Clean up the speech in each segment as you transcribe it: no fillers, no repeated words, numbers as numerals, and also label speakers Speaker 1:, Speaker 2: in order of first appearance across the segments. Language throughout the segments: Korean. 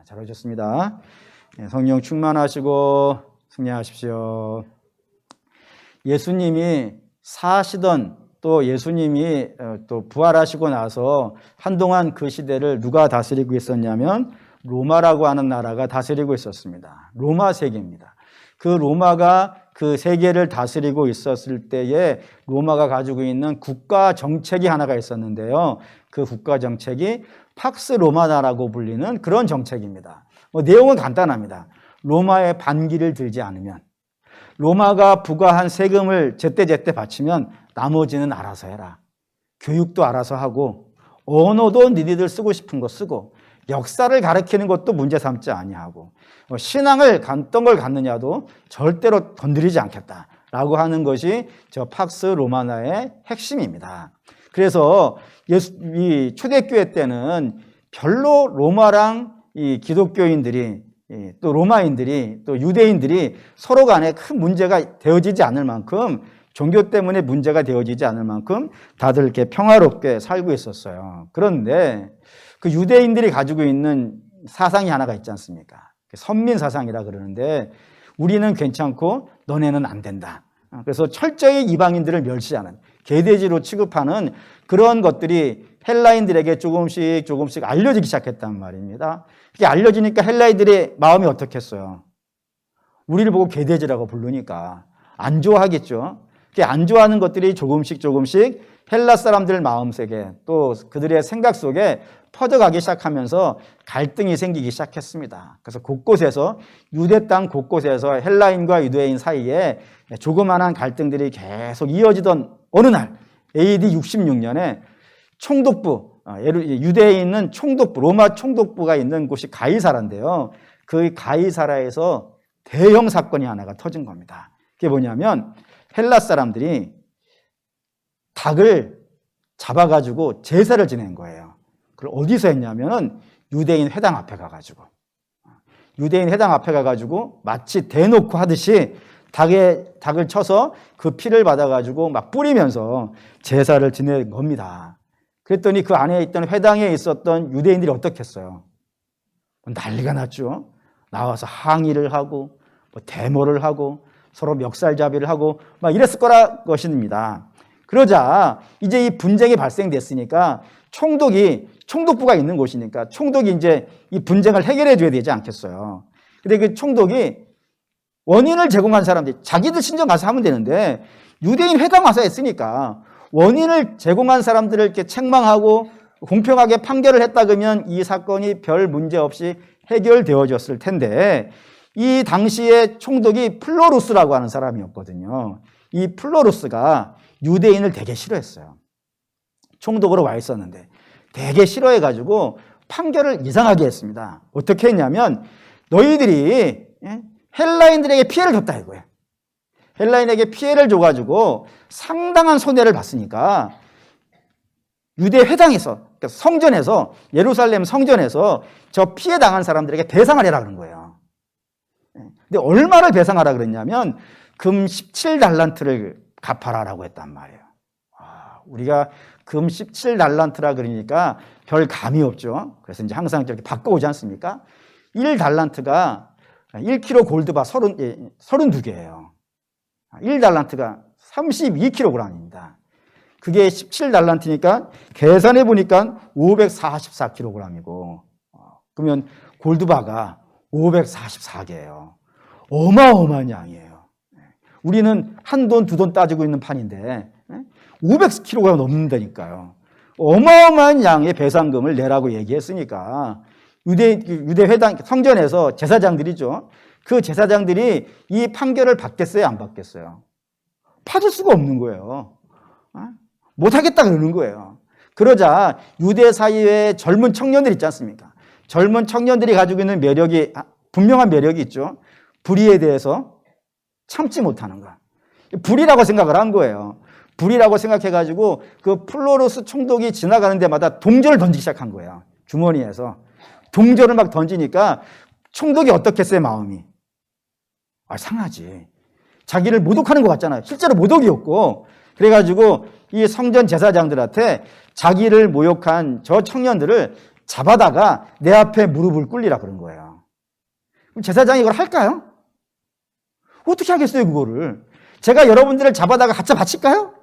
Speaker 1: 잘 오셨습니다. 성령 충만하시고 승리하십시오. 예수님이 사시던 또 예수님이 또 부활하시고 나서 한동안 그 시대를 누가 다스리고 있었냐면 로마라고 하는 나라가 다스리고 있었습니다. 로마 세계입니다. 그 로마가 그 세계를 다스리고 있었을 때에 로마가 가지고 있는 국가 정책이 하나가 있었는데요. 그 국가 정책이 팍스 로마나라고 불리는 그런 정책입니다. 내용은 간단합니다. 로마의 반기를 들지 않으면, 로마가 부과한 세금을 제때제때 바치면 나머지는 알아서 해라. 교육도 알아서 하고 언어도 니네들 쓰고 싶은 거 쓰고 역사를 가르치는 것도 문제 삼지 아니하고 신앙을 어떤 걸 갖느냐도 절대로 건드리지 않겠다라고 하는 것이 저 팍스 로마나의 핵심입니다. 그래서 이 초대교회 때는 별로 로마랑 이 기독교인들이 또 로마인들이 또 유대인들이 서로 간에 큰 문제가 되어지지 않을 만큼, 종교 때문에 문제가 되어지지 않을 만큼 다들 이렇게 평화롭게 살고 있었어요. 그런데 그 유대인들이 가지고 있는 사상이 하나가 있지 않습니까? 선민 사상이라 그러는데, 우리는 괜찮고 너네는 안 된다. 그래서 철저히 이방인들을 멸시하는, 개돼지로 취급하는 그런 것들이 헬라인들에게 조금씩 알려지기 시작했단 말입니다. 이게 알려지니까 헬라인들의 마음이 어떻겠어요? 우리를 보고 개돼지라고 부르니까 안 좋아하겠죠. 안 좋아하는 것들이 조금씩 헬라 사람들 마음속에 또 그들의 생각 속에 퍼져가기 시작하면서 갈등이 생기기 시작했습니다. 그래서 곳곳에서, 유대 땅 곳곳에서 헬라인과 유대인 사이에 조그마한 갈등들이 계속 이어지던 어느 날 AD 66년에 총독부, 유대에 있는 총독부, 로마 총독부가 있는 곳이 가이사라인데요. 그 가이사라에서 대형 사건이 하나가 터진 겁니다. 그게 뭐냐면 헬라 사람들이 닭을 잡아가지고 제사를 지낸 거예요. 그걸 어디서 했냐면은 유대인 회당 앞에 가가지고, 유대인 회당 앞에 가가지고 마치 대놓고 하듯이 닭을 쳐서 그 피를 받아가지고 막 뿌리면서 제사를 지낸 겁니다. 그랬더니 그 안에 있던 회당에 있었던 유대인들이 어떻겠어요? 난리가 났죠. 나와서 항의를 하고 데모를 하고 서로 멱살잡이를 하고 막 이랬을 것입니다. 그러자 이제 이 분쟁이 발생됐으니까 총독부가 있는 곳이니까 총독이 이제 이 분쟁을 해결해 줘야 되지 않겠어요. 근데 그 총독이 원인을 제공한 사람들이 자기들 친정 가서 하면 되는데 유대인 회당 와서 했으니까 원인을 제공한 사람들을 이렇게 책망하고 공평하게 판결을 했다 그러면 이 사건이 별 문제 없이 해결되어졌을 텐데, 이 당시에 총독이 플로루스라고 하는 사람이었거든요. 이 플로루스가 유대인을 되게 싫어했어요. 총독으로 와 있었는데 되게 싫어해가지고 판결을 이상하게 했습니다. 어떻게 했냐면 너희들이 헬라인들에게 피해를 줬다 이거예요. 헬라인에게 피해를 줘가지고 상당한 손해를 봤으니까 유대 회당에서, 그러니까 성전에서, 예루살렘 성전에서 저 피해 당한 사람들에게 배상을 해라 그런 거예요. 근데 얼마를 배상하라 그랬냐면 금 17달란트를 갚아라라고 했단 말이에요. 우리가 금 17달란트라 그러니까 별 감이 없죠. 그래서 이제 항상 이렇게 바꿔오지 않습니까? 1달란트가 1kg 골드바 32개예요. 1달란트가 32kg입니다. 그게 17달란트니까 계산해 보니까 544kg이고, 그러면 골드바가 544개예요. 어마어마한 양이에요. 우리는 한 돈, 두 돈 따지고 있는 판인데 500kg가 넘는다니까요. 어마어마한 양의 배상금을 내라고 얘기했으니까 유대 회당 성전에서 제사장들이죠. 그 제사장들이 이 판결을 받겠어요, 안 받겠어요? 받을 수가 없는 거예요. 못하겠다 그러는 거예요. 그러자 유대 사이에 젊은 청년들 있지 않습니까? 젊은 청년들이 가지고 있는 매력이, 분명한 매력이 있죠. 불의에 대해서 참지 못하는 거. 불의라고 생각을 한 거예요. 불의라고 생각해가지고 그 플로루스 총독이 지나가는 데마다 동전을 던지기 시작한 거예요. 주머니에서. 동전을 막 던지니까 총독이 어떻겠어요, 마음이? 상하지. 자기를 모독하는 것 같잖아요. 실제로 모독이었고. 그래가지고 이 성전 제사장들한테 자기를 모욕한 저 청년들을 잡아다가 내 앞에 무릎을 꿇리라 그런 거예요. 그럼 제사장이 이걸 할까요? 어떻게 하겠어요, 그거를? 제가 여러분들을 잡아다가 갖다 바칠까요?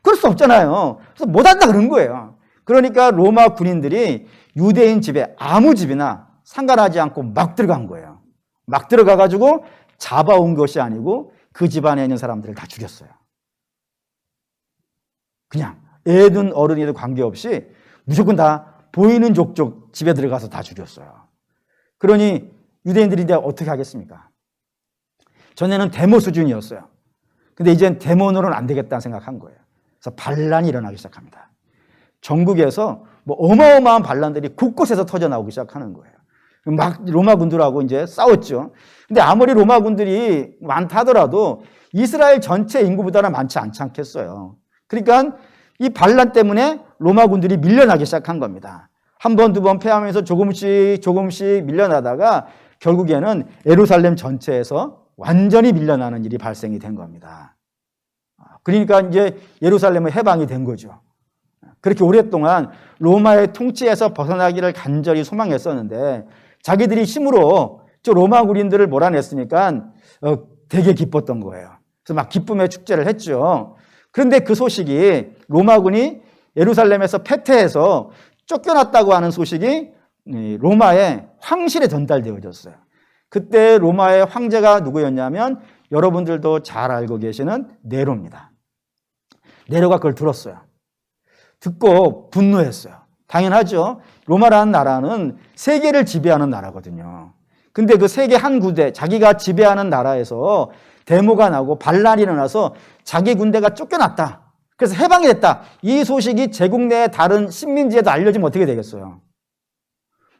Speaker 1: 그럴 수 없잖아요. 그래서 못한다 그런 거예요. 그러니까 로마 군인들이 유대인 집에 아무 집이나 상관하지 않고 막 들어간 거예요. 막 들어가가지고 잡아온 것이 아니고 그 집안에 있는 사람들을 다 죽였어요. 그냥 애든 어른이든 관계없이 무조건 다 보이는 족족 집에 들어가서 다 죽였어요. 그러니 유대인들이 이제 어떻게 하겠습니까? 전에는 데모 수준이었어요. 근데 이젠 데모로는 안 되겠다는 생각한 거예요. 그래서 반란이 일어나기 시작합니다. 전국에서 뭐 어마어마한 반란들이 곳곳에서 터져나오기 시작하는 거예요. 막 로마 군들하고 이제 싸웠죠. 근데 아무리 로마 군들이 많다 하더라도 이스라엘 전체 인구보다는 많지 않겠어요. 그러니까 이 반란 때문에 로마 군들이 밀려나기 시작한 겁니다. 한 번, 두 번 패하면서 조금씩 밀려나다가 결국에는 예루살렘 전체에서 완전히 밀려나는 일이 발생이 된 겁니다. 그러니까 이제 예루살렘은 해방이 된 거죠. 그렇게 오랫동안 로마의 통치에서 벗어나기를 간절히 소망했었는데 자기들이 힘으로 저 로마 군인들을 몰아냈으니까 되게 기뻤던 거예요. 그래서 막 기쁨의 축제를 했죠. 그런데 그 소식이 로마군이 예루살렘에서 패퇴해서 쫓겨났다고 하는 소식이 로마의 황실에 전달되어졌어요. 그때 로마의 황제가 누구였냐면 여러분들도 잘 알고 계시는 네로입니다. 네로가 그걸 들었어요. 듣고 분노했어요. 당연하죠. 로마라는 나라는 세계를 지배하는 나라거든요. 근데 그 세계 한 군데, 자기가 지배하는 나라에서 데모가 나고 반란이 일어나서 자기 군대가 쫓겨났다. 그래서 해방이 됐다. 이 소식이 제국 내 다른 식민지에도 알려지면 어떻게 되겠어요?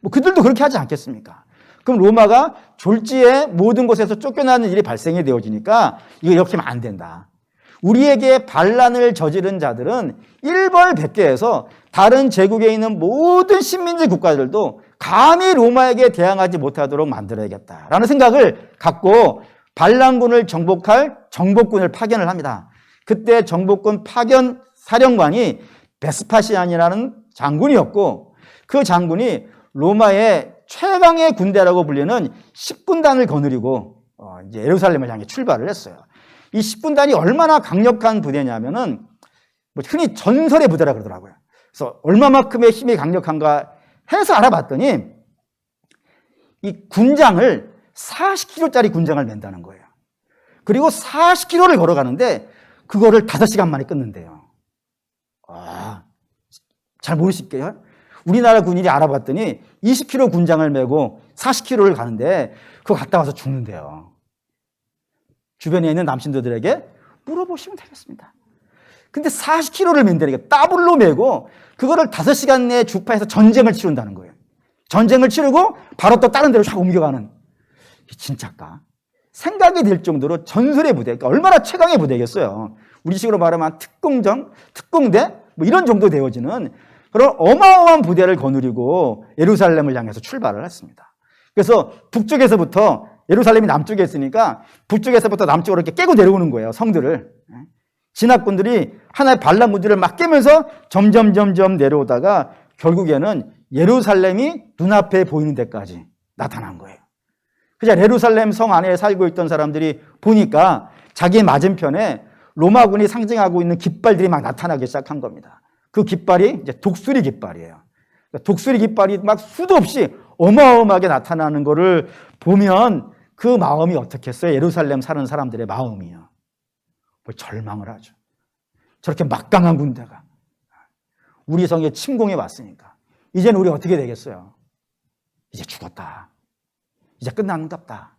Speaker 1: 뭐 그들도 그렇게 하지 않겠습니까? 그럼 로마가 졸지에 모든 곳에서 쫓겨나는 일이 발생이 되어지니까 이거 이렇게 하면 안 된다. 우리에게 반란을 저지른 자들은 일벌백계해서 다른 제국에 있는 모든 식민지 국가들도 감히 로마에게 대항하지 못하도록 만들어야겠다라는 생각을 갖고 반란군을 정복할 정복군을 파견을 합니다. 그때 정복군 파견 사령관이 베스파시안이라는 장군이었고 그 장군이 로마의 최강의 군대라고 불리는 10군단을 거느리고 이제 예루살렘을 향해 출발을 했어요. 이 10군단이 얼마나 강력한 부대냐면은 뭐 흔히 전설의 부대라 그러더라고요. 그래서 얼마만큼의 힘이 강력한가 해서 알아봤더니 이 군장을 40kg짜리 군장을 맨다는 거예요. 그리고 40km를 걸어가는데 그거를 5시간 만에 끊는데요. 잘 모르실게요. 우리나라 군인이 알아봤더니 20km 군장을 메고 40km를 가는데 그거 갔다 와서 죽는데요. 주변에 있는 남신들에게 물어보시면 되겠습니다. 근데 40km를 맨다니까 더블로 메고 그거를 5시간 내에 주파해서 전쟁을 치른다는 거예요. 전쟁을 치르고 바로 또 다른 데로 쫙 옮겨가는. 진짜까? 생각이 들 정도로 전설의 부대, 그러니까 얼마나 최강의 부대겠어요. 우리식으로 말하면 특공정, 특공대 뭐 이런 정도 되어지는 그런 어마어마한 부대를 거느리고 예루살렘을 향해서 출발을 했습니다. 그래서 북쪽에서부터 예루살렘이 남쪽에 있으니까 북쪽에서부터 남쪽으로 이렇게 깨고 내려오는 거예요, 성들을. 진압군들이 하나의 반란군들을 막 깨면서 점점 내려오다가 결국에는 예루살렘이 눈앞에 보이는 데까지 나타난 거예요. 그래서 예루살렘 성 안에 살고 있던 사람들이 보니까 자기 맞은편에 로마군이 상징하고 있는 깃발들이 막 나타나기 시작한 겁니다. 그 깃발이 이제 독수리 깃발이에요. 독수리 깃발이 막 수도 없이 어마어마하게 나타나는 거를 보면 그 마음이 어떻겠어요? 예루살렘 사는 사람들의 마음이요. 뭐 절망을 하죠. 저렇게 막강한 군대가 우리 성에 침공해 왔으니까 이제는 우리 어떻게 되겠어요? 이제 죽었다. 이제 끝났는갑다.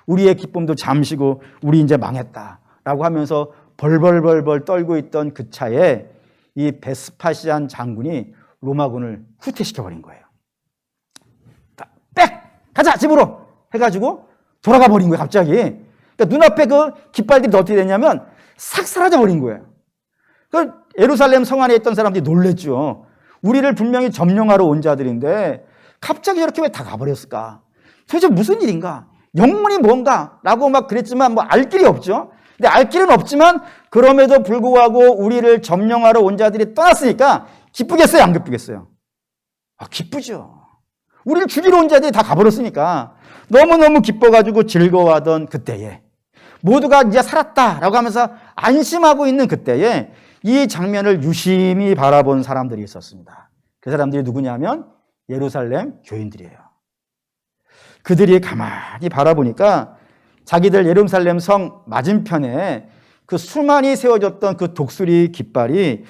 Speaker 1: 우리의 기쁨도 잠시고 우리 이제 망했다라고 하면서 벌벌 떨고 있던 그 차에 이 베스파시안 장군이 로마군을 후퇴시켜버린 거예요. 빽! 가자! 집으로! 해가지고 돌아가 버린 거예요, 갑자기. 그러니까 눈앞에 그 깃발들이 어떻게 됐냐면 싹 사라져버린 거예요. 그 예루살렘 성 안에 있던 사람들이 놀랬죠. 우리를 분명히 점령하러 온 자들인데 갑자기 저렇게 왜 다 가버렸을까? 도대체 무슨 일인가? 영문이 뭔가? 라고 막 그랬지만 뭐 알 길이 없죠. 근데 알 길은 없지만 그럼에도 불구하고 우리를 점령하러 온 자들이 떠났으니까 기쁘겠어요? 안 기쁘겠어요? 기쁘죠. 우리를 죽이러 온 자들이 다 가버렸으니까 너무너무 기뻐가지고 즐거워하던 그때에, 모두가 이제 살았다라고 하면서 안심하고 있는 그때에 이 장면을 유심히 바라본 사람들이 있었습니다. 그 사람들이 누구냐면 예루살렘 교인들이에요. 그들이 가만히 바라보니까 자기들 예루살렘 성 맞은편에 그 수많이 세워졌던 그 독수리 깃발이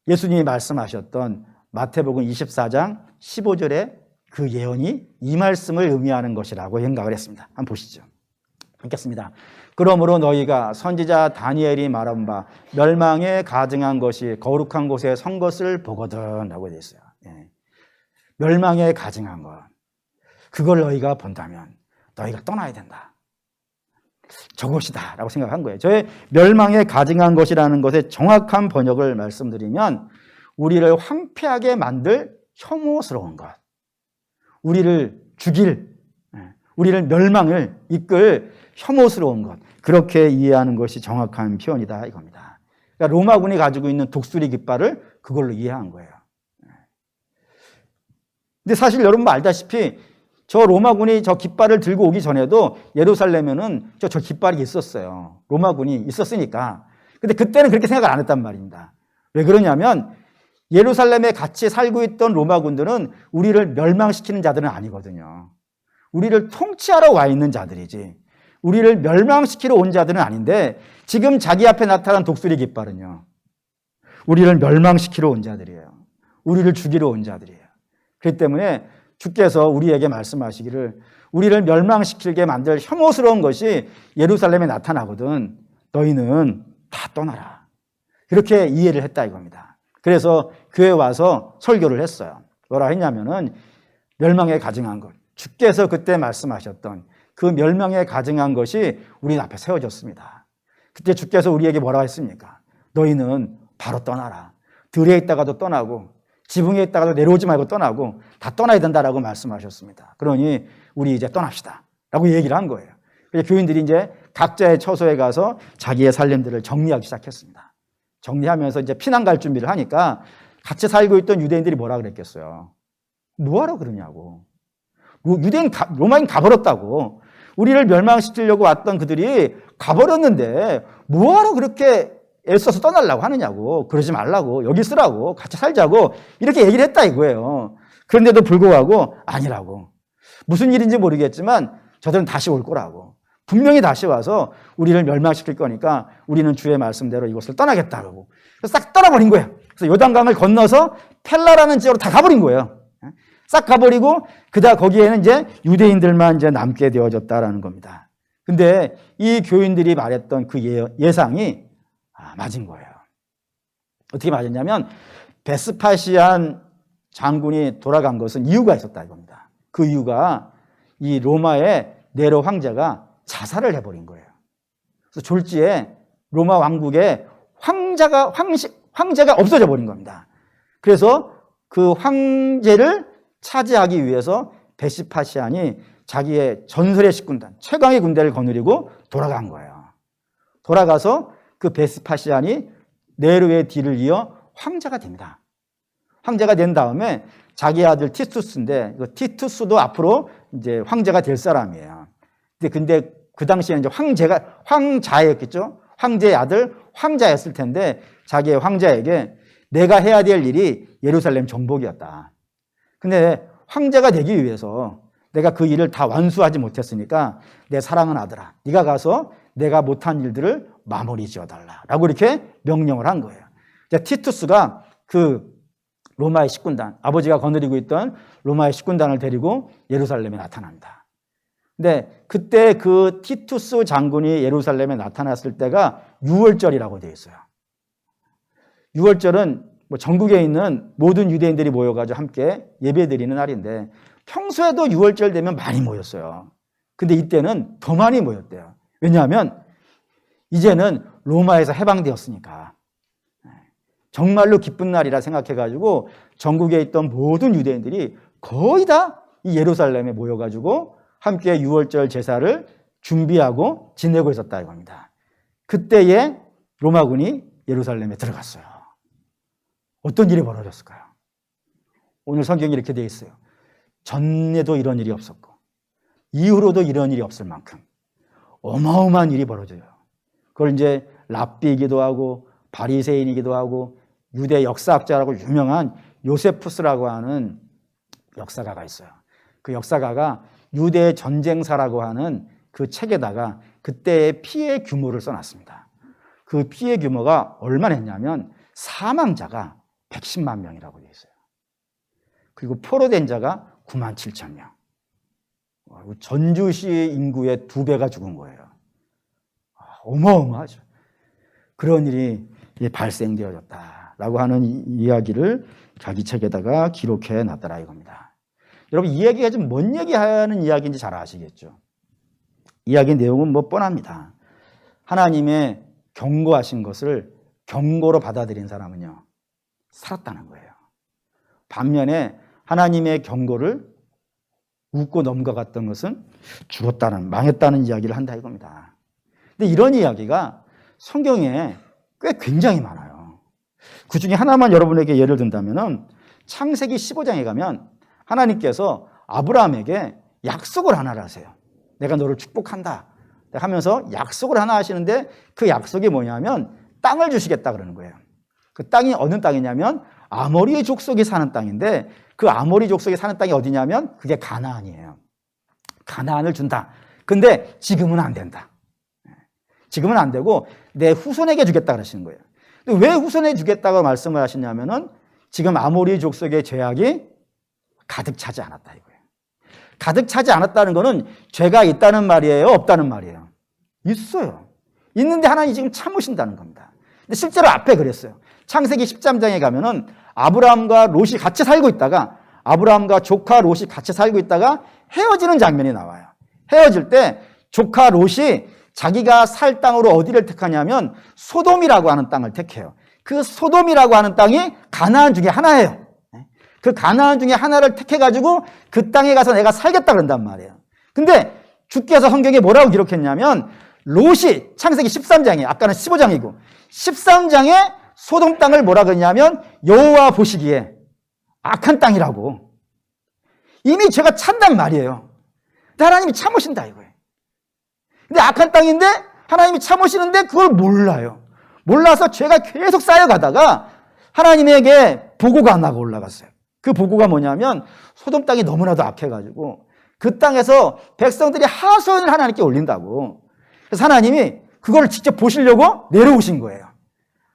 Speaker 1: 예수님이 말씀하셨던 마태복음 24장 15절에 그 예언이 이 말씀을 의미하는 것이라고 생각을 했습니다. 한번 보시죠. 읽겠습니다. 그러므로 너희가 선지자 다니엘이 말한 바 멸망에 가증한 것이 거룩한 곳에 선 것을 보거든 라고 되어 있어요. 멸망에 가증한 것, 그걸 너희가 본다면 너희가 떠나야 된다. 저것이다 라고 생각한 거예요. 저의 멸망에 가증한 것이라는 것의 정확한 번역을 말씀드리면 우리를 황폐하게 만들 혐오스러운 것, 우리를 죽일, 우리를 멸망을 이끌 혐오스러운 것, 그렇게 이해하는 것이 정확한 표현이다 이겁니다. 그러니까 로마군이 가지고 있는 독수리 깃발을 그걸로 이해한 거예요. 근데 사실 여러분 알다시피 저 로마군이 저 깃발을 들고 오기 전에도 예루살렘에는 저 깃발이 있었어요. 로마군이 있었으니까. 근데 그때는 그렇게 생각을 안 했단 말입니다. 왜 그러냐면 예루살렘에 같이 살고 있던 로마군들은 우리를 멸망시키는 자들은 아니거든요. 우리를 통치하러 와 있는 자들이지 우리를 멸망시키러 온 자들은 아닌데, 지금 자기 앞에 나타난 독수리 깃발은요, 우리를 멸망시키러 온 자들이에요. 우리를 죽이러 온 자들이에요. 그렇기 때문에 주께서 우리에게 말씀하시기를 우리를 멸망시키게 만들 혐오스러운 것이 예루살렘에 나타나거든 너희는 다 떠나라. 그렇게 이해를 했다 이겁니다. 그래서 교회에 와서 설교를 했어요. 뭐라 했냐면은 멸망에 가증한 것, 주께서 그때 말씀하셨던 그 멸망에 가증한 것이 우리 앞에 세워졌습니다. 그때 주께서 우리에게 뭐라고 했습니까? 너희는 바로 떠나라. 들에 있다가도 떠나고 지붕에 있다가도 내려오지 말고 떠나고 다 떠나야 된다라고 말씀하셨습니다. 그러니 우리 이제 떠납시다 라고 얘기를 한 거예요. 그래서 교인들이 이제 각자의 처소에 가서 자기의 삶들을 정리하기 시작했습니다. 정리하면서 이제 피난 갈 준비를 하니까 같이 살고 있던 유대인들이 뭐라 그랬겠어요? 뭐하러 그러냐고. 로마인 가버렸다고. 우리를 멸망시키려고 왔던 그들이 가버렸는데 뭐하러 그렇게 애써서 떠나려고 하느냐고. 그러지 말라고. 여기 있으라고. 같이 살자고. 이렇게 얘기를 했다 이거예요. 그런데도 불구하고 아니라고. 무슨 일인지 모르겠지만 저들은 다시 올 거라고. 분명히 다시 와서 우리를 멸망시킬 거니까 우리는 주의 말씀대로 이곳을 떠나겠다고. 그래서 싹 떠나버린 거예요. 그래서 요단강을 건너서 펠라라는 지역으로 다 가버린 거예요. 싹 가버리고 그다 거기에는 이제 유대인들만 이제 남게 되어졌다라는 겁니다. 근데 이 교인들이 말했던 그 예상이 맞은 거예요. 어떻게 맞았냐면 베스파시안 장군이 돌아간 것은 이유가 있었다 이겁니다. 그 이유가 이 로마의 네로 황제가 자살을 해버린 거예요. 그래서 졸지에 로마 왕국에 황제가 없어져 버린 겁니다. 그래서 그 황제를 차지하기 위해서 베스파시안이 자기의 전설의 식군단, 최강의 군대를 거느리고 돌아간 거예요. 돌아가서 그 베스파시안이 네로의 뒤를 이어 황제가 됩니다. 황제가 된 다음에 자기 아들 티투스인데, 그 티투스도 앞으로 이제 황제가 될 사람이에요. 근데 그 당시에 이제 황자였겠죠? 황제의 아들 황자였을 텐데, 자기의 황자에게 내가 해야 될 일이 예루살렘 정복이었다. 근데 황제가 되기 위해서 내가 그 일을 다 완수하지 못했으니까 내 사랑하는 아들아, 네가 가서 내가 못한 일들을 마무리 지어달라라고 이렇게 명령을 한 거예요. 티투스가 그 로마의 식군단, 아버지가 거느리고 있던 로마의 식군단을 데리고 예루살렘에 나타납니다. 근데 그때 그 티투스 장군이 예루살렘에 나타났을 때가 6월절이라고 되어 있어요. 6월절은 뭐 전국에 있는 모든 유대인들이 모여가지고 함께 예배드리는 날인데 평소에도 6월절 되면 많이 모였어요. 근데 이때는 더 많이 모였대요. 왜냐하면 이제는 로마에서 해방되었으니까. 정말로 기쁜 날이라 생각해가지고 전국에 있던 모든 유대인들이 거의 다 이 예루살렘에 모여가지고 함께 6월절 제사를 준비하고 지내고 있었다 이겁니다. 그때에 로마군이 예루살렘에 들어갔어요. 어떤 일이 벌어졌을까요? 오늘 성경이 이렇게 되어 있어요. 전에도 이런 일이 없었고 이후로도 이런 일이 없을 만큼 어마어마한 일이 벌어져요. 그걸 이제 랍비이기도 하고 바리새인이기도 하고 유대 역사학자라고 유명한 요세푸스라고 하는 역사가가 있어요. 그 역사가가 유대 전쟁사라고 하는 그 책에다가 그때의 피해 규모를 써놨습니다. 그 피해 규모가 얼마나 했냐면 사망자가 110만 명이라고 되어 있어요. 그리고 포로된 자가 9만 7천 명. 전주시 인구의 2배가 죽은 거예요. 어마어마하죠. 그런 일이 발생되어졌다라고 하는 이야기를 자기 책에다가 기록해 놨더라 이겁니다. 여러분 이 이야기가 좀 뭔 얘기하는 이야기인지 잘 아시겠죠? 이야기 내용은 뭐 뻔합니다. 하나님의 경고하신 것을 경고로 받아들인 사람은요 살았다는 거예요. 반면에 하나님의 경고를 웃고 넘어갔던 것은 죽었다는, 망했다는 이야기를 한다 이겁니다. 근데 이런 이야기가 성경에 꽤 굉장히 많아요. 그 중에 하나만 여러분에게 예를 든다면 창세기 15장에 가면 하나님께서 아브라함에게 약속을 하나를 하세요. 내가 너를 축복한다 하면서 약속을 하나 하시는데 그 약속이 뭐냐면 땅을 주시겠다 그러는 거예요. 그 땅이 어느 땅이냐면 아모리 족속이 사는 땅인데 그 아모리 족속이 사는 땅이 어디냐면 그게 가나안이에요. 가나안을 준다. 근데 지금은 안 된다. 지금은 안 되고 내 후손에게 주겠다 그러시는 거예요. 근데 왜 후손에게 주겠다고 말씀을 하시냐면은 지금 아모리 족속의 죄악이 가득 차지 않았다 이거예요. 가득 차지 않았다는 거는 죄가 있다는 말이에요, 없다는 말이에요? 있어요. 있는데 하나님이 지금 참으신다는 겁니다. 근데 실제로 앞에 그랬어요. 창세기 13장에 가면은 아브라함과 롯이 같이 살고 있다가 아브라함과 조카 롯이 같이 살고 있다가 헤어지는 장면이 나와요. 헤어질 때 조카 롯이 자기가 살 땅으로 어디를 택하냐면 소돔이라고 하는 땅을 택해요. 그 소돔이라고 하는 땅이 가나안 중에 하나예요. 그 가나안 중에 하나를 택해가지고 그 땅에 가서 내가 살겠다 그런단 말이에요. 근데 주께서 성경에 뭐라고 기록했냐면 롯이 창세기 13장에 아까는 15장이고 13장에 소돔 땅을 뭐라 그러냐면 여호와 보시기에 악한 땅이라고 이미 죄가 찬단 말이에요. 근데 하나님이 참으신다 이거예요. 근데 악한 땅인데 하나님이 참으시는데 그걸 몰라요. 몰라서 죄가 계속 쌓여가다가 하나님에게 보고가 하나가 올라갔어요. 그 보고가 뭐냐면 소돔 땅이 너무나도 악해가지고 그 땅에서 백성들이 하소연을 하나님께 올린다고. 그래서 하나님이 그걸 직접 보시려고 내려오신 거예요.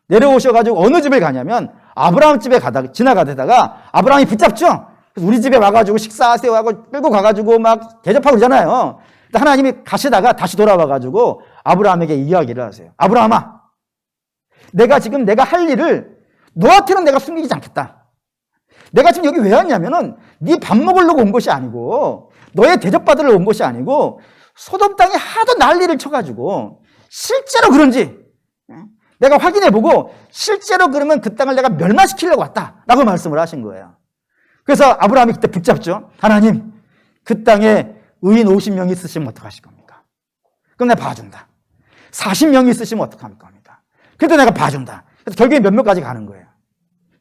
Speaker 1: 내려오셔가지고 어느 집에 가냐면 아브라함 집에 지나가다가 아브라함이 붙잡죠. 그래서 우리 집에 와가지고 식사하세요 하고 끌고 가가지고 막 대접하고 그러잖아요. 근데 하나님이 가시다가 다시 돌아와가지고 아브라함에게 이야기를 하세요. 아브라함아, 내가 지금 내가 할 일을 너한테는 내가 숨기지 않겠다. 내가 지금 여기 왜 왔냐면은 네 밥 먹으려고 온 것이 아니고 너의 대접받으러 온 것이 아니고 소돔 땅에 하도 난리를 쳐가지고 실제로 그런지 내가 확인해보고 실제로 그러면 그 땅을 내가 멸망시키려고 왔다라고 말씀을 하신 거예요. 그래서 아브라함이 그때 붙잡죠. 하나님, 그 땅에 의인 50명 있으시면 어떡하실 겁니까? 그럼 내가 봐준다. 40명 있으시면 어떡할 겁니까? 그래도 내가 봐준다. 그래서 결국에 몇 명까지 가는 거예요.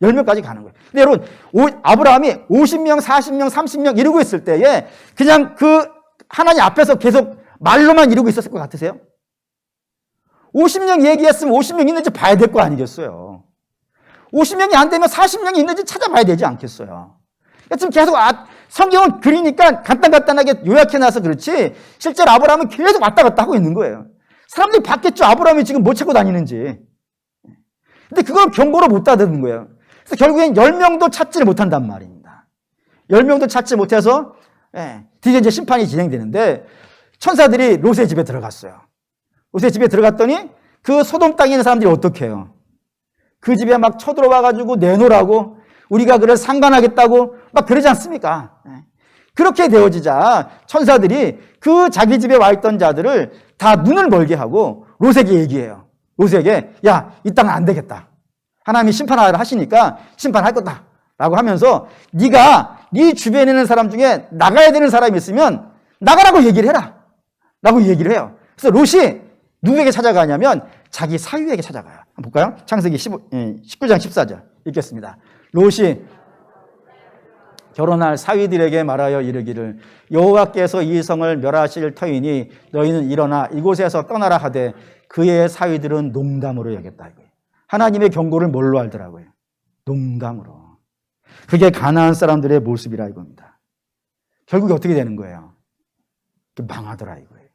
Speaker 1: 10명까지 가는 거예요. 근데 여러분, 아브라함이 50명, 40명, 30명 이루고 있을 때에 그냥 그 하나님 앞에서 계속 말로만 이루고 있었을 것 같으세요? 50명 얘기했으면 50명 있는지 봐야 될 거 아니겠어요? 50명이 안 되면 40명이 있는지 찾아봐야 되지 않겠어요? 그러니까 지금 계속 성경은 그리니까 간단하게 요약해놔서 그렇지 실제로 아브라함은 계속 왔다 갔다 하고 있는 거예요. 사람들이 봤겠죠. 아브라함이 지금 뭐 찾고 다니는지. 근데 그걸 경고로 못 따르는 거예요. 그래서 결국엔 10명도 찾지를 못한단 말입니다. 10명도 찾지 못해서 드디어 이제 심판이 진행되는데 천사들이 롯의 집에 들어갔어요. 롯의 집에 들어갔더니 그 소돔 땅에 있는 사람들이 어떻게 해요? 그 집에 막 쳐들어와가지고 내놓으라고 우리가 그를 상관하겠다고 막 그러지 않습니까? 그렇게 되어지자 천사들이 그 자기 집에 와 있던 자들을 다 눈을 멀게 하고 롯에게 얘기해요. 롯에게 야, 이 땅은 안 되겠다. 하나님이 심판하라 하시니까 심판할 거다 라고 하면서 네가 네 주변에 있는 사람 중에 나가야 되는 사람이 있으면 나가라고 얘기를 해라 라고 얘기를 해요. 그래서 롯이 누구에게 찾아가냐면 자기 사위에게 찾아가요. 한번 볼까요? 창세기 19장 14절 읽겠습니다. 롯이 결혼할 사위들에게 말하여 이르기를 여호와께서 이 성을 멸하실 터이니 너희는 일어나 이곳에서 떠나라 하되 그의 사위들은 농담으로 여겼다. 하나님의 경고를 뭘로 알더라고요? 농담으로. 그게 가나안 사람들의 모습이라 이겁니다. 결국에 어떻게 되는 거예요? 망하더라 이거예요.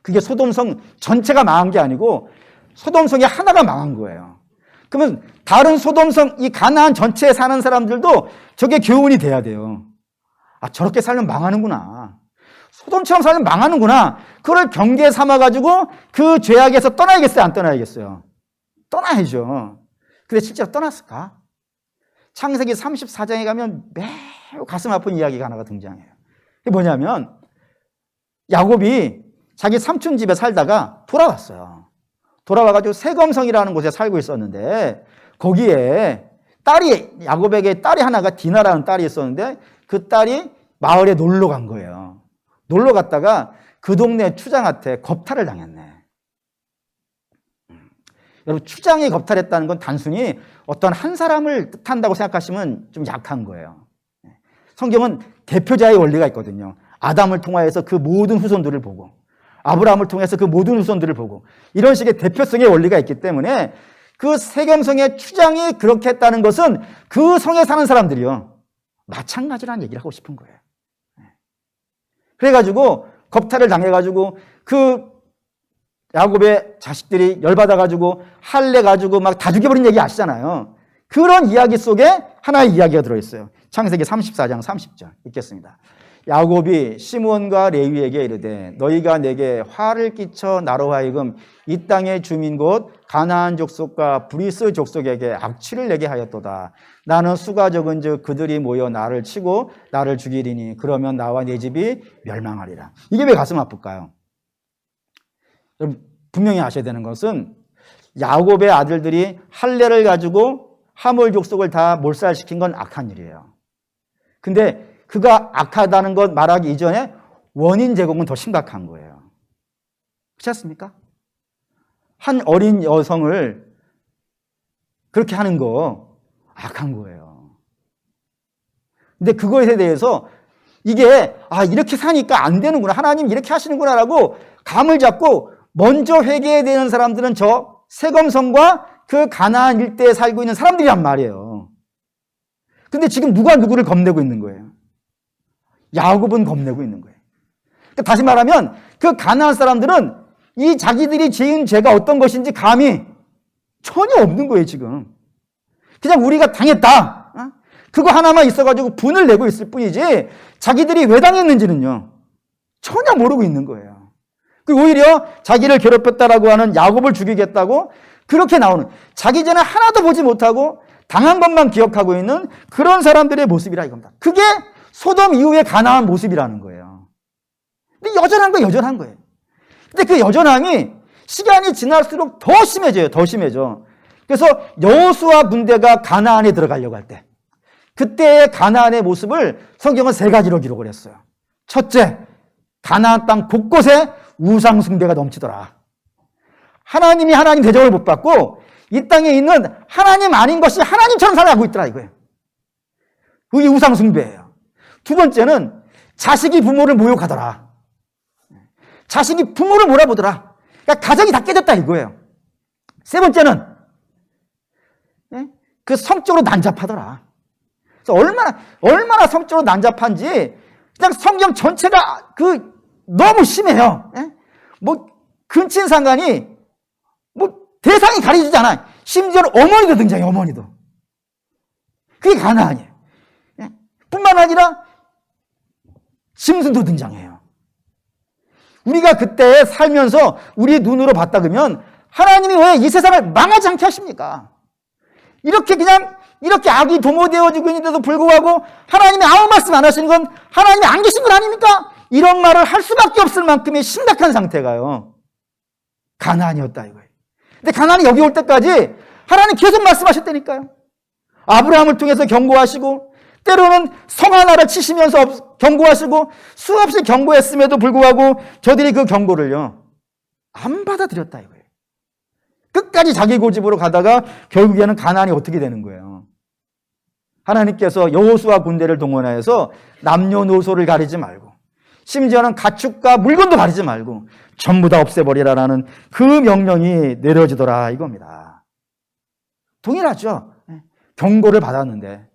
Speaker 1: 그게 소돔성 전체가 망한 게 아니고 소돔성이 하나가 망한 거예요. 그러면 다른 소돔성 이 가나안 전체에 사는 사람들도 저게 교훈이 돼야 돼요. 아, 저렇게 살면 망하는구나. 소돔처럼 살면 망하는구나. 그걸 경계 삼아가지고 그 죄악에서 떠나야겠어요? 안 떠나야겠어요? 떠나야죠. 근데 실제로 떠났을까? 창세기 34장에 가면 매우 가슴 아픈 이야기가 하나가 등장해요. 그게 뭐냐면 야곱이 자기 삼촌 집에 살다가 돌아왔어요. 돌아와가지고 세검성이라는 곳에 살고 있었는데 거기에 야곱에게 딸이 하나가 디나라는 딸이 있었는데 그 딸이 마을에 놀러 간 거예요. 놀러 갔다가 그 동네 추장한테 겁탈을 당했네. 여러분, 추장이 겁탈했다는 건 단순히 어떤 한 사람을 뜻한다고 생각하시면 좀 약한 거예요. 성경은 대표자의 원리가 있거든요. 아담을 통하여서 그 모든 후손들을 보고 아브라함을 통해서 그 모든 후손들을 보고 이런 식의 대표성의 원리가 있기 때문에 그 세겜성의 추장이 그렇게 했다는 것은 그 성에 사는 사람들이요 마찬가지라는 얘기를 하고 싶은 거예요. 그래가지고 겁탈을 당해가지고 그 야곱의 자식들이 열받아가지고 할례가지고 막 다 죽여버린 얘기 아시잖아요. 그런 이야기 속에 하나의 이야기가 들어있어요. 창세기 34장 30절 읽겠습니다. 야곱이 시므온과 레위에게 이르되 너희가 내게 화를 끼쳐 나로 하여금 이 땅의 주민 곧 가나안 족속과 브리스 족속에게 악취를 내게 하였도다. 나는 수가 적은즉 그들이 모여 나를 치고 나를 죽이리니 그러면 나와 내 집이 멸망하리라. 이게 왜 가슴 아플까요? 여러분 분명히 아셔야 되는 것은 야곱의 아들들이 할례를 가지고 하몰 족속을 다 몰살시킨 건 악한 일이에요. 근데 그가 악하다는 것 말하기 이전에 원인 제공은 더 심각한 거예요. 그렇지 않습니까? 한 어린 여성을 그렇게 하는 거 악한 거예요. 근데 그것에 대해서 이게 이렇게 사니까 안 되는구나. 하나님 이렇게 하시는구나라고 감을 잡고 먼저 회개해야 되는 사람들은 저 세검성과 그 가나안 일대에 살고 있는 사람들이란 말이에요. 근데 지금 누가 누구를 겁내고 있는 거예요? 야곱은 겁내고 있는 거예요. 그러니까 다시 말하면 그 가나안 사람들은 이 자기들이 지은 죄가 어떤 것인지 감이 전혀 없는 거예요, 지금. 그냥 우리가 당했다. 그거 하나만 있어가지고 분을 내고 있을 뿐이지 자기들이 왜 당했는지는요, 전혀 모르고 있는 거예요. 그리고 오히려 자기를 괴롭혔다라고 하는 야곱을 죽이겠다고 그렇게 나오는 자기 죄는 하나도 보지 못하고 당한 것만 기억하고 있는 그런 사람들의 모습이라 이겁니다. 그게 소돔 이후의 가나안 모습이라는 거예요. 근데 여전한 거예요. 근데 그 여전함이 시간이 지날수록 더 심해져요. 더 심해져. 그래서 여호수아 군대가 가나안에 들어가려고 할 때 그때의 가나안의 모습을 성경은 세 가지로 기록을 했어요. 첫째, 가나안 땅 곳곳에 우상 숭배가 넘치더라. 하나님이 하나님 대접을 못 받고 이 땅에 있는 하나님 아닌 것이 하나님처럼 살아가고 있더라 이거예요. 그게 우상 숭배예요. 두 번째는 자식이 부모를 모욕하더라. 자식이 부모를 몰아보더라. 그러니까 가정이 다 깨졌다 이거예요. 세 번째는 그 성적으로 난잡하더라. 그래서 얼마나 성적으로 난잡한지 그냥 성경 전체가 너무 심해요. 뭐 근친상간이 뭐 대상이 가려지지 않아요. 심지어는 어머니도 등장해요. 어머니도. 그게 가나안이에요. 뿐만 아니라 짐승도 등장해요. 우리가 그때 살면서 우리의 눈으로 봤다 그러면 하나님이 왜 이 세상을 망하지 않게 하십니까? 이렇게 악이 도모되어지고 있는데도 불구하고 하나님이 아무 말씀 안 하시는 건 하나님이 안 계신 건 아닙니까? 이런 말을 할 수밖에 없을 만큼의 심각한 상태가요, 가나안이었다 이거예요. 근데 가나안이 여기 올 때까지 하나님 계속 말씀하셨다니까요. 아브라함을 통해서 경고하시고 때로는 성 하나를 치시면서 경고하시고 수없이 경고했음에도 불구하고 저들이 그 경고를요 안 받아들였다 이거예요. 끝까지 자기 고집으로 가다가 결국에는 가나안이 어떻게 되는 거예요? 하나님께서 여호수아 군대를 동원하여서 남녀노소를 가리지 말고 심지어는 가축과 물건도 가리지 말고 전부 다 없애버리라라는 그 명령이 내려지더라 이겁니다. 동일하죠. 경고를 받았는데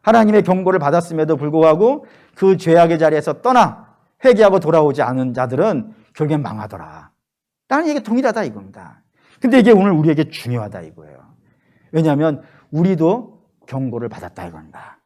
Speaker 1: 하나님의 경고를 받았음에도 불구하고 그 죄악의 자리에서 떠나 회개하고 돌아오지 않은 자들은 결국엔 망하더라. 라는 얘기가 동일하다 이겁니다. 근데 이게 오늘 우리에게 중요하다 이거예요. 왜냐하면 우리도 경고를 받았다 이겁니다.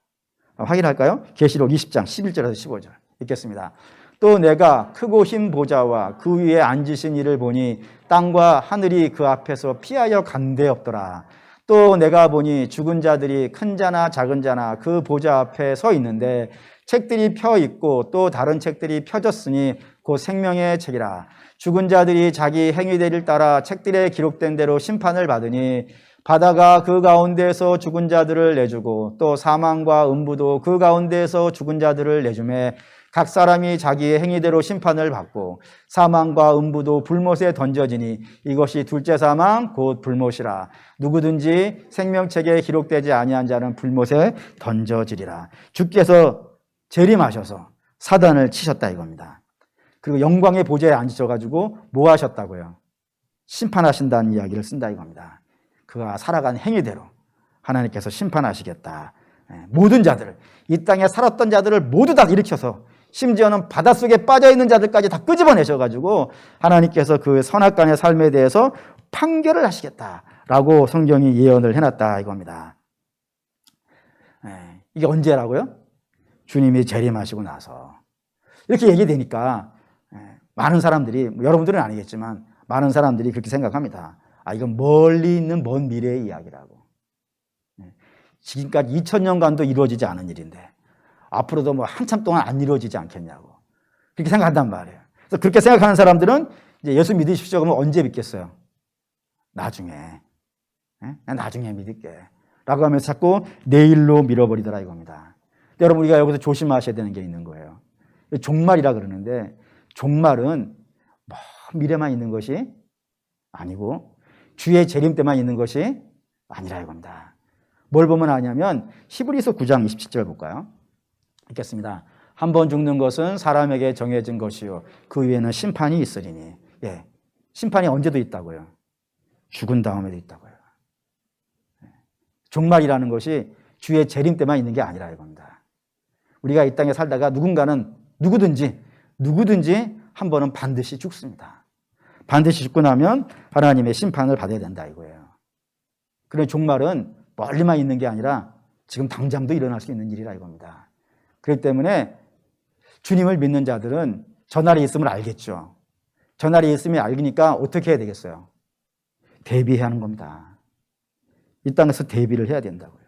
Speaker 1: 확인할까요? 계시록 20장 11절에서 15절 읽겠습니다. 또 내가 크고 흰 보좌와 그 위에 앉으신 이를 보니 땅과 하늘이 그 앞에서 피하여 간데 없더라. 또 내가 보니 죽은 자들이 큰 자나 작은 자나 그 보좌 앞에 서 있는데 책들이 펴 있고 또 다른 책들이 펴졌으니 곧 생명의 책이라. 죽은 자들이 자기 행위대를 따라 책들에 기록된 대로 심판을 받으니 바다가 그 가운데에서 죽은 자들을 내주고 또 사망과 음부도 그 가운데에서 죽은 자들을 내주매 각 사람이 자기의 행위대로 심판을 받고 사망과 음부도 불못에 던져지니 이것이 둘째 사망 곧 불못이라. 누구든지 생명책에 기록되지 아니한 자는 불못에 던져지리라. 주께서 재림하셔서 사단을 치셨다 이겁니다. 그리고 영광의 보좌에 앉으셔가지고 뭐 하셨다고요? 심판하신다는 이야기를 쓴다 이겁니다. 그가 살아간 행위대로 하나님께서 심판하시겠다. 모든 자들을, 이 땅에 살았던 자들을 모두 다 일으켜서 심지어는 바닷속에 빠져있는 자들까지 다 끄집어내셔가지고 하나님께서 그 선악간의 삶에 대해서 판결을 하시겠다라고 성경이 예언을 해놨다 이겁니다. 이게 언제라고요? 주님이 재림하시고 나서. 이렇게 얘기되니까 많은 사람들이, 여러분들은 아니겠지만 많은 사람들이 그렇게 생각합니다. 아, 이건 멀리 있는 먼 미래의 이야기라고. 지금까지 2000년간도 이루어지지 않은 일인데 앞으로도 뭐 한참 동안 안 이루어지지 않겠냐고 그렇게 생각한단 말이에요. 그래서 그렇게 생각하는 사람들은 이제 예수 믿으십시오 그러면 언제 믿겠어요? 나중에. 나중에 믿을게 라고 하면서 자꾸 내일로 밀어버리더라 이겁니다. 여러분 우리가 여기서 조심하셔야 되는 게 있는 거예요. 종말이라 그러는데 종말은 먼 미래만 있는 것이 아니고 주의 재림 때만 있는 것이 아니라 이겁니다. 뭘 보면 아냐면 히브리서 9장 27절 볼까요? 읽겠습니다. 한 번 죽는 것은 사람에게 정해진 것이요 그 위에는 심판이 있으리니. 심판이 언제도 있다고요? 죽은 다음에도 있다고요. 종말이라는 것이 주의 재림 때만 있는 게 아니라 이겁니다. 우리가 이 땅에 살다가 누군가는 누구든지 한 번은 반드시 죽습니다. 반드시 죽고 나면 하나님의 심판을 받아야 된다 이거예요. 그런데 종말은 멀리만 있는 게 아니라 지금 당장도 일어날 수 있는 일이라 이겁니다. 그렇기 때문에 주님을 믿는 자들은 전날이 있음을 알겠죠. 전날이 있음을 알기니까 어떻게 해야 되겠어요? 대비해야 하는 겁니다. 이 땅에서 대비를 해야 된다고요.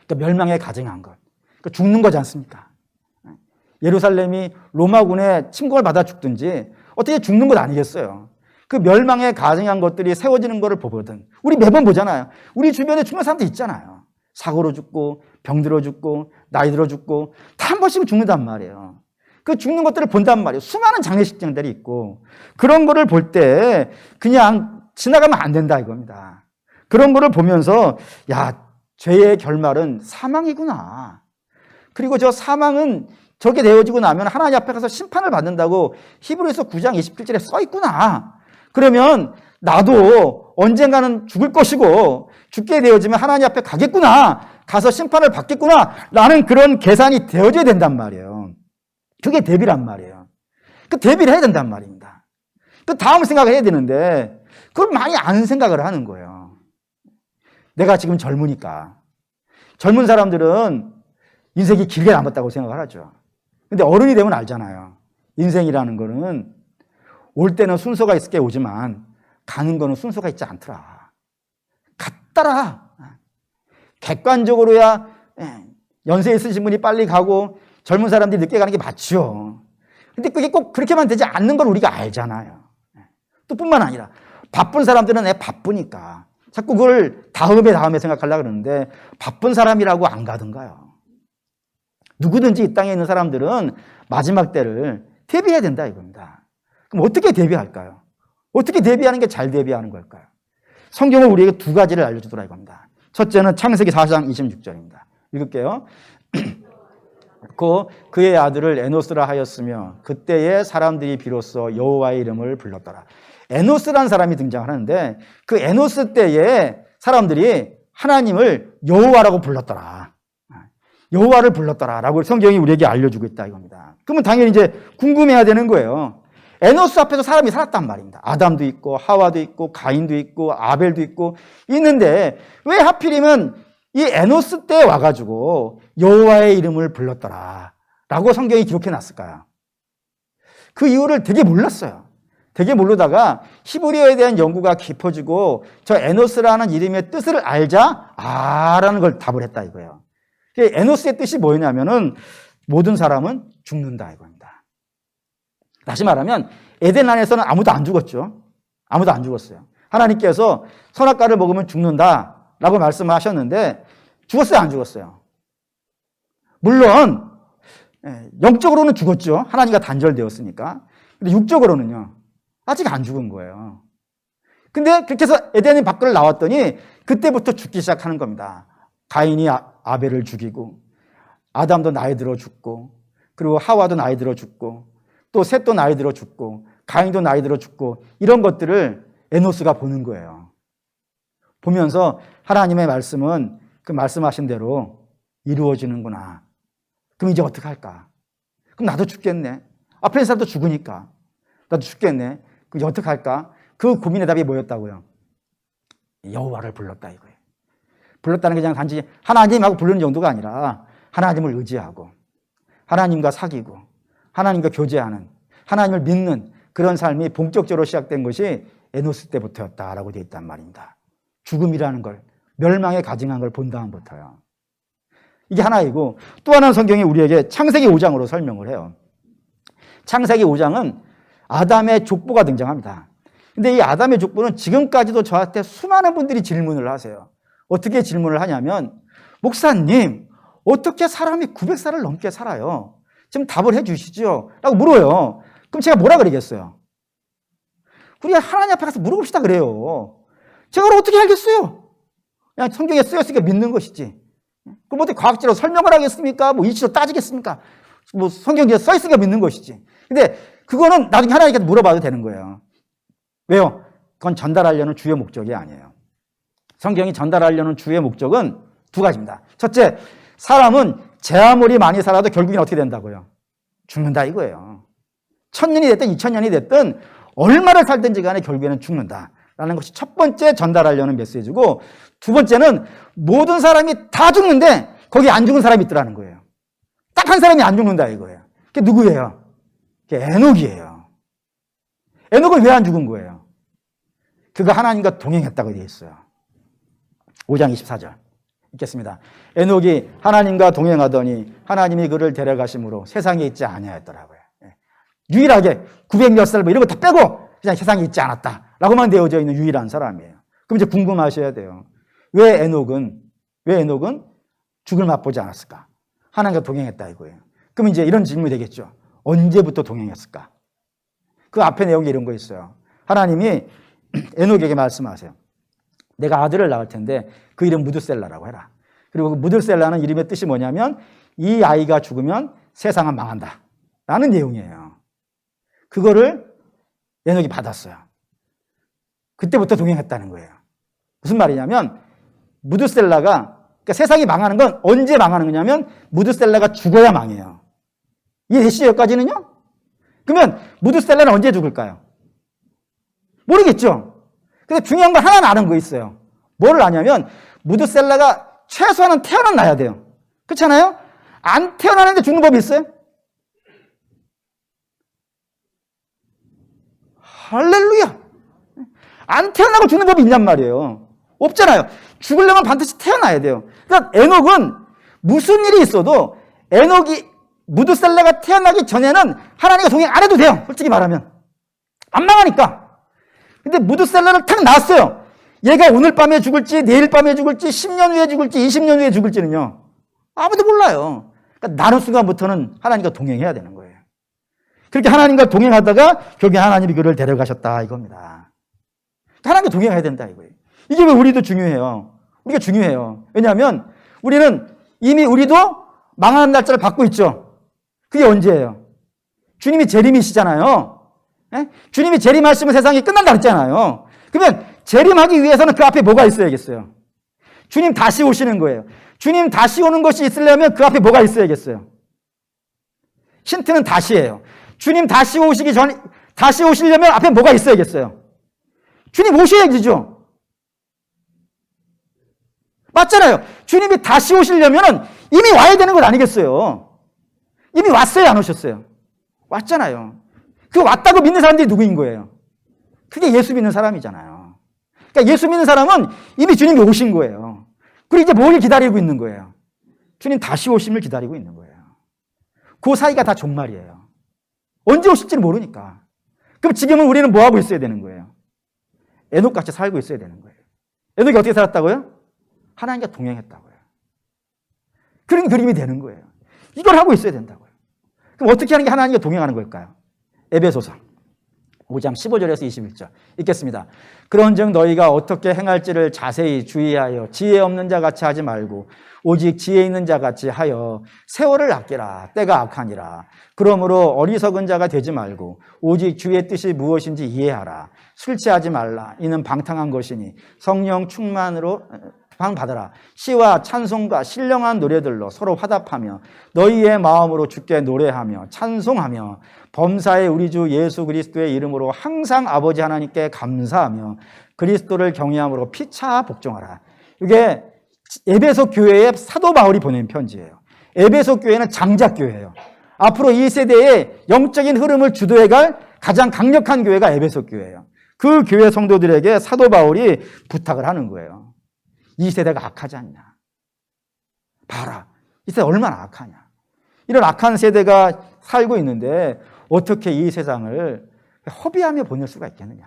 Speaker 1: 그러니까 멸망에 가증한 것. 그러니까 죽는 거지 않습니까? 예루살렘이 로마군의 침공을 받아 죽든지 어떻게 죽는 것 아니겠어요? 그 멸망에 가증한 것들이 세워지는 것을 보거든. 우리 매번 보잖아요. 우리 주변에 죽는 사람들 있잖아요. 사고로 죽고 병들어 죽고 나이 들어 죽고 다 한 번씩 죽는단 말이에요. 그 죽는 것들을 본단 말이에요. 수많은 장례식장들이 있고 그런 거를 볼 때 그냥 지나가면 안 된다 이겁니다. 그런 거를 보면서 야, 죄의 결말은 사망이구나. 그리고 저 사망은 저게 되어지고 나면 하나님 앞에 가서 심판을 받는다고 히브리서 9장 27절에 써 있구나. 그러면 나도 언젠가는 죽을 것이고 죽게 되어지면 하나님 앞에 가겠구나. 가서 심판을 받겠구나. 라는 그런 계산이 되어져야 된단 말이에요. 그게 대비란 말이에요. 그 대비를 해야 된단 말입니다. 그 다음 생각을 해야 되는데 그걸 많이 안 생각을 하는 거예요. 내가 지금 젊으니까. 젊은 사람들은 인생이 길게 남았다고 생각을 하죠. 근데 어른이 되면 알잖아요. 인생이라는 거는 올 때는 순서가 있을 게 오지만 가는 거는 순서가 있지 않더라. 같더라. 객관적으로야 연세 있으신 분이 빨리 가고 젊은 사람들이 늦게 가는 게 맞죠. 근데 그게 꼭 그렇게만 되지 않는 걸 우리가 알잖아요. 또 뿐만 아니라 바쁜 사람들은 바쁘니까 자꾸 그걸 다음에 생각하려고 그러는데 바쁜 사람이라고 안 가든가요. 누구든지 이 땅에 있는 사람들은 마지막 때를 대비해야 된다 이겁니다. 그럼 어떻게 대비할까요? 어떻게 대비하는 게 잘 대비하는 걸까요? 성경은 우리에게 두 가지를 알려주더라 이겁니다. 첫째는 창세기 4장 26절입니다. 읽을게요. 그의 아들을 에노스라 하였으며 그때의 사람들이 비로소 여호와의 이름을 불렀더라. 에노스라는 사람이 등장하는데 그 에노스 때에 사람들이 하나님을 여호와라고 불렀더라. 여호와를 불렀더라라고 성경이 우리에게 알려주고 있다 이겁니다. 그러면 당연히 이제 궁금해야 되는 거예요. 에노스 앞에서 사람이 살았단 말입니다. 아담도 있고 하와도 있고 가인도 있고 아벨도 있고 있는데 왜 하필이면 이 에노스 때에 와가지고 여호와의 이름을 불렀더라라고 성경이 기록해 놨을까요? 그 이유를 되게 몰랐어요. 되게 모르다가 히브리어에 대한 연구가 깊어지고 저 에노스라는 이름의 뜻을 알자 라는 걸 답을 했다 이거예요. 에노스의 뜻이 뭐냐면은 모든 사람은 죽는다 이겁니다. 다시 말하면 에덴 안에서는 아무도 안 죽었죠. 아무도 안 죽었어요. 하나님께서 선악과를 먹으면 죽는다라고 말씀하셨는데 죽었어요, 안 죽었어요? 물론 영적으로는 죽었죠. 하나님과 단절되었으니까. 근데 육적으로는요. 아직 안 죽은 거예요. 근데 그렇게 해서 에덴의 밖을 나왔더니 그때부터 죽기 시작하는 겁니다. 가인이 아벨을 죽이고 아담도 나이 들어 죽고 그리고 하와도 나이 들어 죽고 또 셋도 나이 들어 죽고 가인도 나이 들어 죽고 이런 것들을 에노스가 보는 거예요. 보면서 하나님의 말씀은 그 말씀하신 대로 이루어지는구나. 그럼 이제 어떻게 할까? 그럼 나도 죽겠네. 앞에 있는 사람도 죽으니까 나도 죽겠네. 그럼 이제 어떻게 할까? 그 고민의 답이 뭐였다고요? 여호와를 불렀다 이거예요. 불렀다는 게 그냥 단지 하나님하고 부르는 정도가 아니라 하나님을 의지하고 하나님과 사귀고 하나님과 교제하는 하나님을 믿는 그런 삶이 본격적으로 시작된 것이 에노스 때부터였다라고 되어 있단 말입니다. 죽음이라는 걸 멸망에 가증한 걸 본 다음부터요. 이게 하나이고 또 하나는 성경이 우리에게 창세기 5장으로 설명을 해요. 창세기 5장은 아담의 족보가 등장합니다. 근데 이 아담의 족보는 지금까지도 저한테 수많은 분들이 질문을 하세요. 어떻게 질문을 하냐면 목사님 어떻게 사람이 900살을 넘게 살아요? 좀 답을 해 주시죠 라고 물어요. 그럼 제가 뭐라 그러겠어요? 우리가 하나님 앞에 가서 물어봅시다 그래요. 제가 그걸 어떻게 알겠어요? 그냥 성경에 쓰였으니까 믿는 것이지. 그럼 어떻게 과학적으로 설명을 하겠습니까? 뭐 이치로 따지겠습니까? 뭐 성경에 써있으니까 믿는 것이지. 근데 그거는 나중에 하나님께 물어봐도 되는 거예요. 왜요? 그건 전달하려는 주요 목적이 아니에요. 성경이 전달하려는 주요 목적은 두 가지입니다. 첫째, 사람은 제 아무리 많이 살아도 결국엔 어떻게 된다고요? 죽는다 이거예요. 1000년이 됐든 2000년이 됐든 얼마를 살든지 간에 결국에는 죽는다라는 것이 첫 번째 전달하려는 메시지고 두 번째는 모든 사람이 다 죽는데 거기 안 죽은 사람이 있더라는 거예요. 딱 한 사람이 안 죽는다 이거예요. 그게 누구예요? 그게 에녹이에요. 에녹은 왜 안 죽은 거예요? 그가 하나님과 동행했다고 되어 있어요. 5장 24절 읽겠습니다. 에녹이 하나님과 동행하더니 하나님이 그를 데려가심으로 세상에 있지 아니하였더라고요. 유일하게 900몇 살 뭐 이런 거 다 빼고 그냥 세상에 있지 않았다라고만 되어져 있는 유일한 사람이에요. 그럼 이제 궁금하셔야 돼요. 왜 에녹은 죽을 맛보지 않았을까? 하나님과 동행했다 이거예요. 그럼 이제 이런 질문이 되겠죠. 언제부터 동행했을까? 그 앞에 내용이 이런 거 있어요. 하나님이 에녹에게 말씀하세요. 내가 아들을 낳을 텐데 그 이름 무드셀라라고 해라. 그리고 그 무드셀라는 이름의 뜻이 뭐냐면 이 아이가 죽으면 세상은 망한다 라는 내용이에요. 그거를 에녹이 받았어요. 그때부터 동행했다는 거예요. 무슨 말이냐면 무드셀라가 그러니까 세상이 망하는 건 언제 망하는 거냐면 무드셀라가 죽어야 망해요. 이해되시죠? 여기까지는요? 그러면 무드셀라는 언제 죽을까요? 모르겠죠? 근데 중요한 건 하나 아는 거 있어요. 뭐를 아냐면 무드셀라가 최소한은 태어나야 돼요. 그렇잖아요? 안 태어나는데 죽는 법이 있어요? 할렐루야! 안 태어나고 죽는 법이 있냔 말이에요. 없잖아요. 죽으려면 반드시 태어나야 돼요. 그러니까 에녹은 무슨 일이 있어도 에녹이 무드셀라가 태어나기 전에는 하나님과 동행 안 해도 돼요. 솔직히 말하면. 안 망하니까. 근데 무드셀라를 탁 낳았어요. 얘가 오늘 밤에 죽을지 내일 밤에 죽을지 10년 후에 죽을지 20년 후에 죽을지는요. 아무도 몰라요. 그러니까 나는 순간부터는 하나님과 동행해야 되는 거예요. 그렇게 하나님과 동행하다가 결국에 하나님이 그를 데려가셨다 이겁니다. 하나님과 동행해야 된다 이거예요. 이게 왜 우리도 중요해요? 우리가 중요해요. 왜냐하면 우리는 이미 우리도 망하는 날짜를 받고 있죠. 그게 언제예요? 주님이 재림이시잖아요. 예? 주님이 재림하시면 세상이 끝난다 그랬잖아요. 그러면 재림하기 위해서는 그 앞에 뭐가 있어야겠어요? 주님 다시 오시는 거예요. 주님 다시 오는 것이 있으려면 그 앞에 뭐가 있어야겠어요? 힌트는 다시예요. 주님 다시 오시려면 앞에 뭐가 있어야겠어요? 주님 오셔야죠. 맞잖아요. 주님이 다시 오시려면 이미 와야 되는 것 아니겠어요? 이미 왔어요, 안 오셨어요? 왔잖아요. 그 왔다고 믿는 사람들이 누구인 거예요? 그게 예수 믿는 사람이잖아요. 그러니까 예수 믿는 사람은 이미 주님이 오신 거예요. 그리고 이제 뭘 기다리고 있는 거예요? 주님 다시 오심을 기다리고 있는 거예요. 그 사이가 다 종말이에요. 언제 오실지는 모르니까. 그럼 지금은 우리는 뭐 하고 있어야 되는 거예요? 에녹같이 살고 있어야 되는 거예요. 에녹이 어떻게 살았다고요? 하나님과 동행했다고요. 그런 그림이 되는 거예요. 이걸 하고 있어야 된다고요. 그럼 어떻게 하는 게 하나님과 동행하는 걸까요? 에베소서 5장 15절에서 21절 읽겠습니다. 그런즉 너희가 어떻게 행할지를 자세히 주의하여 지혜 없는 자 같이 하지 말고 오직 지혜 있는 자 같이 하여 세월을 아끼라. 때가 악하니라. 그러므로 어리석은 자가 되지 말고 오직 주의 뜻이 무엇인지 이해하라. 술 취하지 말라. 이는 방탕한 것이니 성령 충만으로 받으라. 시와 찬송과 신령한 노래들로 서로 화답하며 너희의 마음으로 주께 노래하며 찬송하며 범사의 우리 주 예수 그리스도의 이름으로 항상 아버지 하나님께 감사하며 그리스도를 경외함으로 피차 복종하라. 이게 에베소 교회에 사도 바울이 보낸 편지예요. 에베소 교회는 장작교회예요. 앞으로 이 세대의 영적인 흐름을 주도해갈 가장 강력한 교회가 에베소 교회예요. 그 교회 성도들에게 사도 바울이 부탁을 하는 거예요. 이 세대가 악하지 않냐. 봐라. 이 세대 얼마나 악하냐. 이런 악한 세대가 살고 있는데 어떻게 이 세상을 허비하며 보낼 수가 있겠느냐.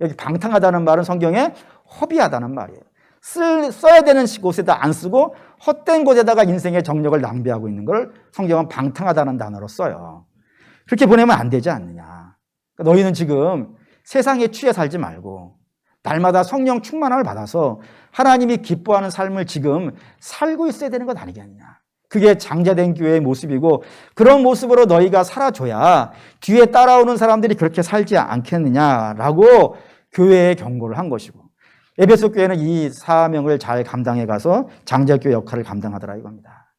Speaker 1: 여기 방탕하다는 말은 성경에 허비하다는 말이에요. 써야 되는 곳에다 안 쓰고 헛된 곳에다가 인생의 정력을 낭비하고 있는 걸 성경은 방탕하다는 단어로 써요. 그렇게 보내면 안 되지 않느냐. 그러니까 너희는 지금 세상에 취해 살지 말고 날마다 성령 충만함을 받아서 하나님이 기뻐하는 삶을 지금 살고 있어야 되는 것 아니겠느냐. 그게 장자된 교회의 모습이고 그런 모습으로 너희가 살아줘야 뒤에 따라오는 사람들이 그렇게 살지 않겠느냐라고 교회에 경고를 한 것이고 에베소 교회는 이 사명을 잘 감당해 가서 장자교회 역할을 감당하더라 이겁니다.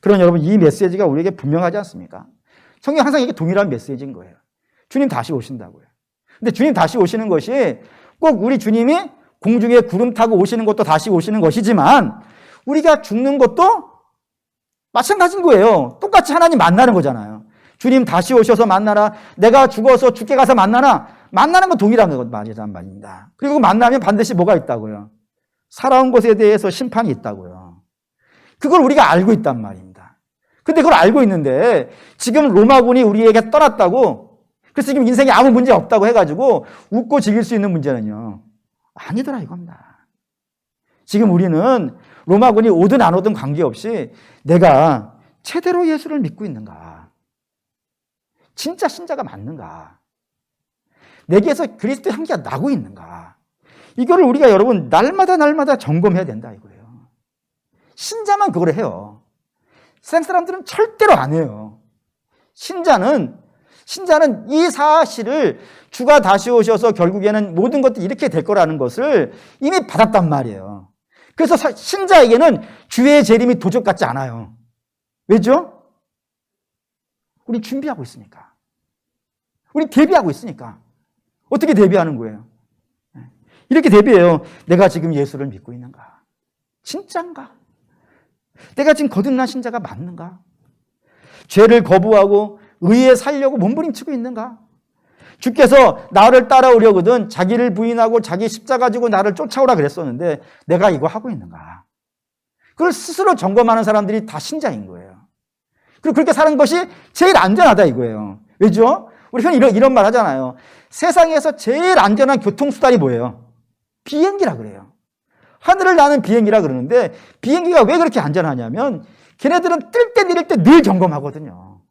Speaker 1: 그런 여러분 이 메시지가 우리에게 분명하지 않습니까? 성경 항상 이게 동일한 메시지인 거예요. 주님 다시 오신다고요. 근데 주님 다시 오시는 것이 꼭 우리 주님이 공중에 구름 타고 오시는 것도 다시 오시는 것이지만 우리가 죽는 것도 마찬가지인 거예요. 똑같이 하나님 만나는 거잖아요. 주님 다시 오셔서 만나라. 내가 죽어서 죽게 가서 만나나. 만나는 건 동일한 말입니다. 그리고 만나면 반드시 뭐가 있다고요? 살아온 것에 대해서 심판이 있다고요. 그걸 우리가 알고 있단 말입니다. 근데 그걸 알고 있는데 지금 로마군이 우리에게 떠났다고 그래서 지금 인생에 아무 문제 없다고 해가지고 웃고 즐길 수 있는 문제는요. 아니더라 이겁니다. 지금 우리는 로마군이 오든 안 오든 관계없이 내가 제대로 예수를 믿고 있는가? 진짜 신자가 맞는가? 내게서 그리스도의 향기가 나고 있는가? 이거를 우리가 여러분 날마다 점검해야 된다 이거예요. 신자만 그걸 해요. 세상 사람들은 절대로 안 해요. 신자는 이 사실을 주가 다시 오셔서 결국에는 모든 것들이 이렇게 될 거라는 것을 이미 받았단 말이에요. 그래서 신자에게는 주의 재림이 도적 같지 않아요. 왜죠? 우리 준비하고 있으니까. 우리 대비하고 있으니까. 어떻게 대비하는 거예요? 이렇게 대비해요. 내가 지금 예수를 믿고 있는가? 진짠가? 내가 지금 거듭난 신자가 맞는가? 죄를 거부하고 의에 살려고 몸부림치고 있는가? 주께서 나를 따라오려거든 자기를 부인하고 자기 십자가 지고 나를 쫓아오라 그랬었는데 내가 이거 하고 있는가? 그걸 스스로 점검하는 사람들이 다 신자인 거예요. 그리고 그렇게 사는 것이 제일 안전하다 이거예요. 왜죠? 우리 흔히 이런 말 하잖아요. 세상에서 제일 안전한 교통수단이 뭐예요? 비행기라 그래요. 하늘을 나는 비행기라 그러는데 비행기가 왜 그렇게 안전하냐면 걔네들은 뜰 때 내릴 때 늘 점검하거든요.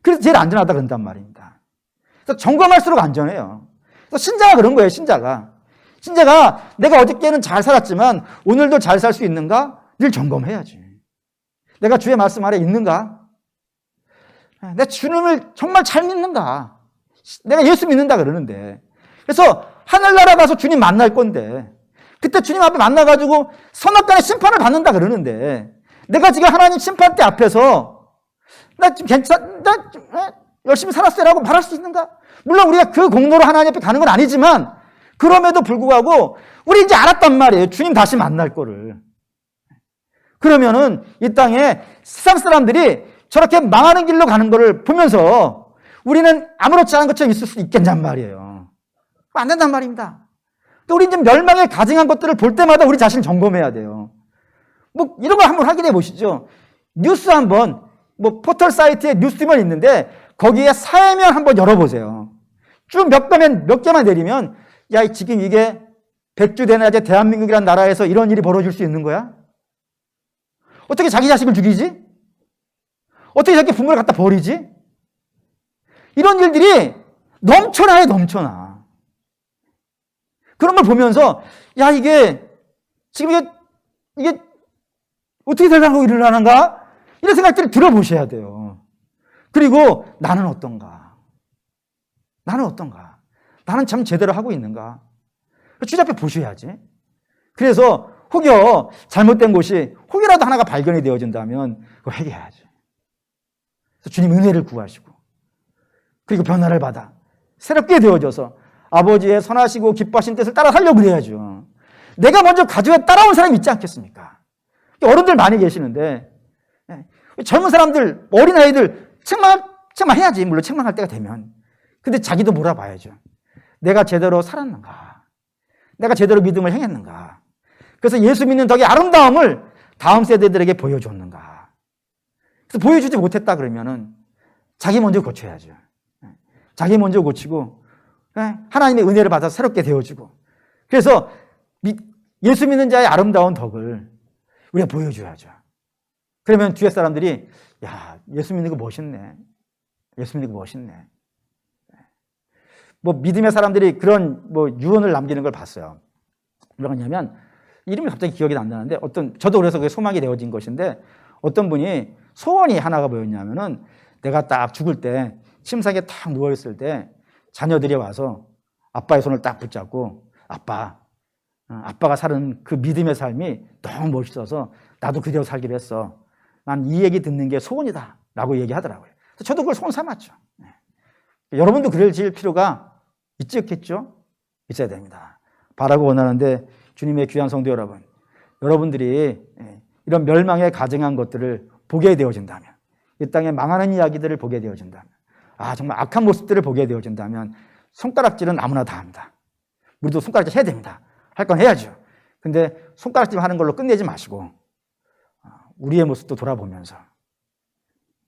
Speaker 1: 그래서 제일 안전하다 그런단 말입니다. 그래서 점검할수록 안전해요. 그래서 신자가 그런 거예요, 신자가. 신자가 내가 어저께는 잘 살았지만 오늘도 잘 살 수 있는가? 늘 점검해야지. 내가 주의 말씀 아래 있는가? 내가 주님을 정말 잘 믿는가? 내가 예수 믿는다 그러는데. 그래서 하늘나라 가서 주님 만날 건데 그때 주님 앞에 만나가지고 선악간의 심판을 받는다 그러는데 내가 지금 하나님 심판대 앞에서 나 좀 나 열심히 살았어라고 말할 수 있는가? 물론 우리가 그 공로로 하나님 앞에 가는 건 아니지만 그럼에도 불구하고 우리 이제 알았단 말이에요. 주님 다시 만날 거를. 그러면은 이 땅에 세상 사람들이 저렇게 망하는 길로 가는 거를 보면서 우리는 아무렇지 않은 것처럼 있을 수 있겠냔 말이에요. 안 된단 말입니다. 또 우리 이제 멸망에 가증한 것들을 볼 때마다 우리 자신을 점검해야 돼요. 뭐 이런 걸 한번 확인해 보시죠. 뉴스 한번 뭐 포털 사이트에 뉴스면 있는데 거기에 사회면 한번 열어보세요. 쭉 몇 개만 내리면 야 지금 이게 백주대낮에 대한민국이라는 나라에서 이런 일이 벌어질 수 있는 거야? 어떻게 자기 자식을 죽이지? 어떻게 자기 부모를 갖다 버리지? 이런 일들이 넘쳐나요, 넘쳐나. 그런 걸 보면서 야 이게 지금 이게 어떻게 되려고 일어나는가? 이런 생각들을 들어보셔야 돼요. 그리고 나는 어떤가? 나는 어떤가? 나는 참 제대로 하고 있는가? 주님 앞에 보셔야지. 그래서 혹여 잘못된 곳이 혹이라도 하나가 발견이 되어진다면 그거 회개해야지. 그래서 주님 은혜를 구하시고 그리고 변화를 받아 새롭게 되어져서 아버지의 선하시고 기뻐하신 뜻을 따라 살려고 그래야죠. 내가 먼저 가져야 따라온 사람이 있지 않겠습니까? 어른들 많이 계시는데 젊은 사람들, 어린아이들 책망해야지. 물론 책망할 때가 되면. 근데 자기도 몰아봐야죠. 내가 제대로 살았는가? 내가 제대로 믿음을 행했는가? 그래서 예수 믿는 덕의 아름다움을 다음 세대들에게 보여줬는가? 그래서 보여주지 못했다 그러면은 자기 먼저 고쳐야죠. 자기 먼저 고치고 하나님의 은혜를 받아서 새롭게 되어주고 그래서 예수 믿는 자의 아름다운 덕을 우리가 보여줘야죠. 그러면 뒤에 사람들이 야 예수 믿는 거 멋있네. 예수 믿는 거 멋있네. 뭐 믿음의 사람들이 그런 뭐 유언을 남기는 걸 봤어요. 뭐라고 하냐면 이름이 갑자기 기억이 안 나는데 저도 그래서 그게 소망이 되어진 것인데 어떤 분이 소원이 하나가 뭐였냐면은 내가 딱 죽을 때 침상에 딱 누워있을 때 자녀들이 와서 아빠의 손을 딱 붙잡고 아빠가 사는 그 믿음의 삶이 너무 멋있어서 나도 그대로 살기로 했어. 난 이 얘기 듣는 게 소원이다 라고 얘기하더라고요. 저도 그걸 소원 삼았죠. 여러분도 그럴 필요가 있지 않겠죠? 있어야 됩니다. 바라고 원하는데 주님의 귀한 성도 여러분, 여러분들이 이런 멸망에 가증한 것들을 보게 되어진다면 이 땅에 망하는 이야기들을 보게 되어진다면 정말 악한 모습들을 보게 되어진다면 손가락질은 아무나 다 합니다. 우리도 손가락질 해야 됩니다. 할 건 해야죠. 근데 손가락질 하는 걸로 끝내지 마시고 우리의 모습도 돌아보면서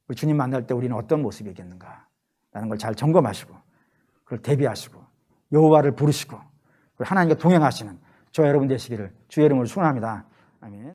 Speaker 1: 우리 주님 만날 때 우리는 어떤 모습이겠는가 라는 걸 잘 점검하시고 그걸 대비하시고 여호와를 부르시고 하나님과 동행하시는 저와 여러분 되시기를 주의 이름으로 축원합니다. 아멘.